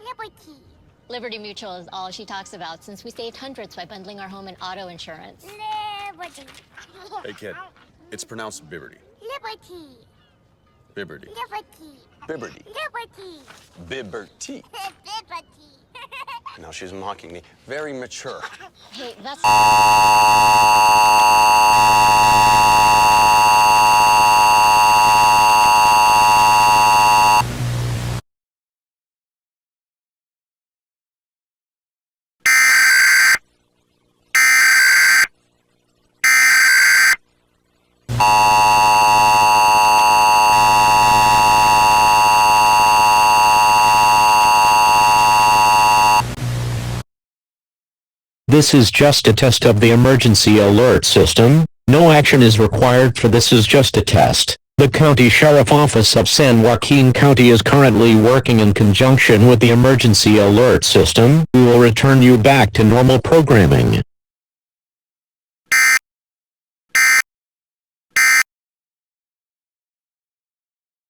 Liberty. Liberty Mutual is all she talks about since we saved hundreds by bundling our home and auto insurance. Liberty. Hey, kid. It's pronounced Bibberty. Liberty. Bibberty. Liberty. Bibberty. Liberty. Bibberty. Liberty. No, she's mocking me. Very mature. Hey, that's... This is just a test of the emergency alert system. No action is required for this is just a test. The County Sheriff Office of San Joaquin County is currently working in conjunction with the emergency alert system. We will return you back to normal programming.